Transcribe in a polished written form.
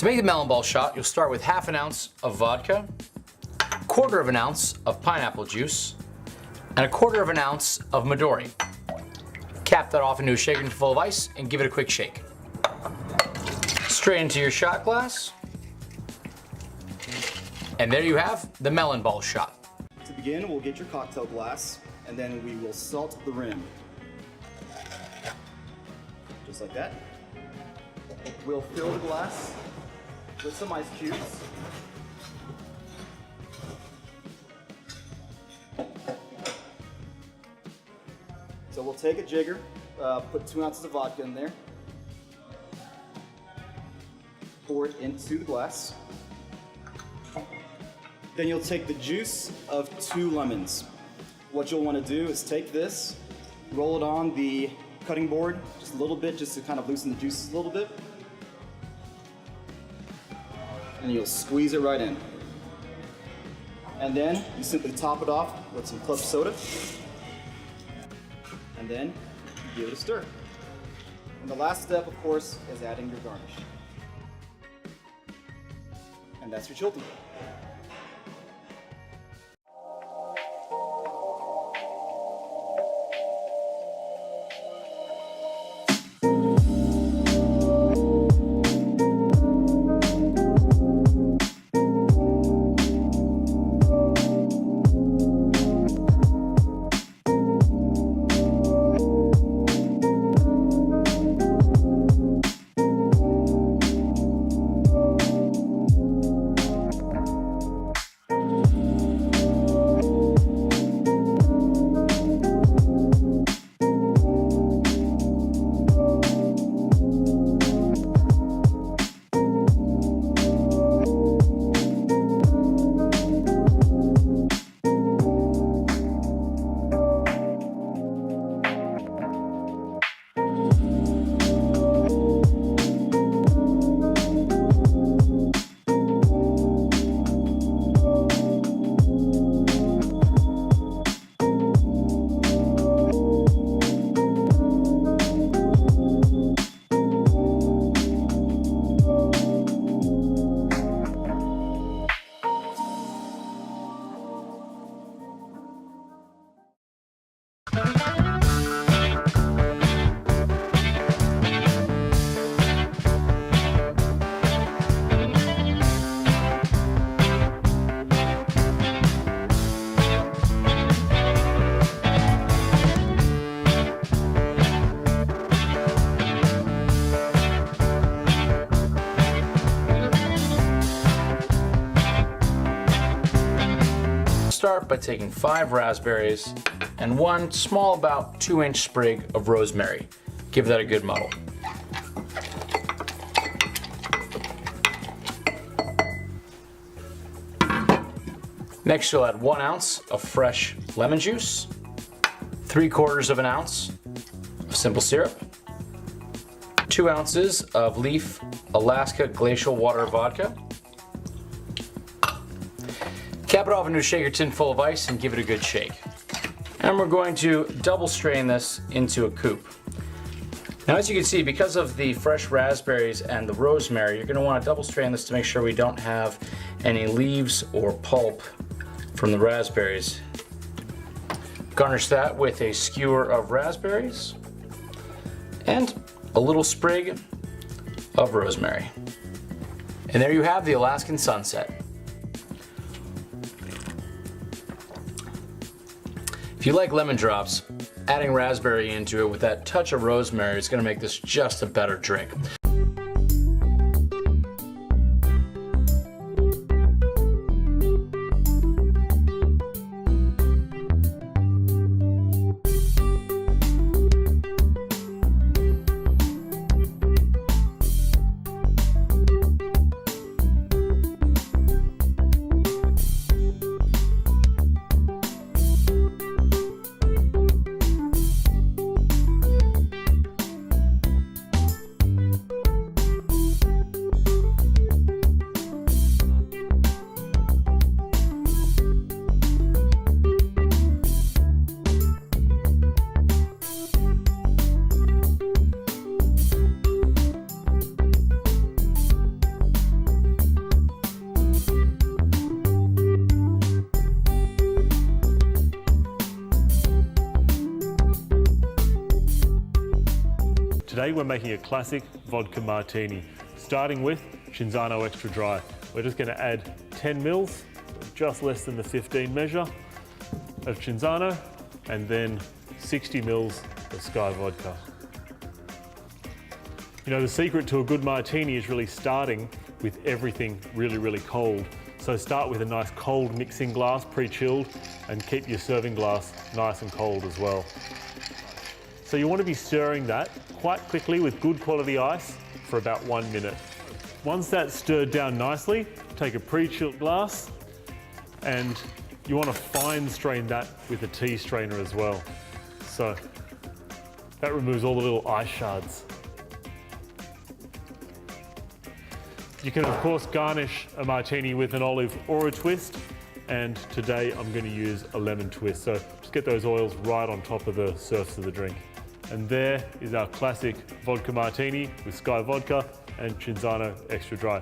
To make the melon ball shot, you'll start with ½ ounce of vodka, 1/4 ounce of pineapple juice, and 1/4 ounce of Midori. Cap that off into a shaker full of ice and give it a quick shake. Straight into your shot glass. And there you have the melon ball shot. To begin, we'll get your cocktail glass, and then we will salt the rim. Just like that. We'll fill the glass with some ice cubes. So we'll take a jigger, put 2 ounces of vodka in there, pour it into the glass. Then you'll take the juice of 2 lemons. What you'll want to do is take this, roll it on the cutting board just a little bit, just to kind of loosen the juices a little bit. And you'll squeeze it right in. And then you simply top it off with some club soda. And then give it a stir. And the last step, of course, is adding your garnish. And that's your Chilton. Start by taking 5 raspberries and 1 small, about 2-inch sprig of rosemary. Give that a good muddle. Next, you'll add 1 ounce of fresh lemon juice, 3/4 ounce of simple syrup, 2 ounces of Leaf Alaska Glacial Water Vodka, Cap it off into a shaker tin full of ice and give it a good shake. And we're going to double strain this into a coupe. Now, as you can see, because of the fresh raspberries and the rosemary, you're going to want to double strain this to make sure we don't have any leaves or pulp from the raspberries. Garnish that with a skewer of raspberries and a little sprig of rosemary. And there you have the Alaskan sunset. If you like lemon drops, adding raspberry into it with that touch of rosemary is going to make this just a better drink. Today we're making a classic vodka martini, starting with Cinzano Extra Dry. We're just going to add 10 mils, just less than the 15 measure of Cinzano, and then 60 mils of Sky Vodka. You know, the secret to a good martini is really starting with everything really cold. So start with a nice cold mixing glass, pre-chilled, and keep your serving glass nice and cold as well. So you want to be stirring that quite quickly with good quality ice for about 1 minute. Once that's stirred down nicely, take a pre-chilled glass and you want to fine strain that with a tea strainer as well. So that removes all the little ice shards. You can of course garnish a martini with an olive or a twist, and today I'm going to use a lemon twist. So just get those oils right on top of the surface of the drink. And there is our classic vodka martini with Sky Vodka and Cinzano Extra Dry.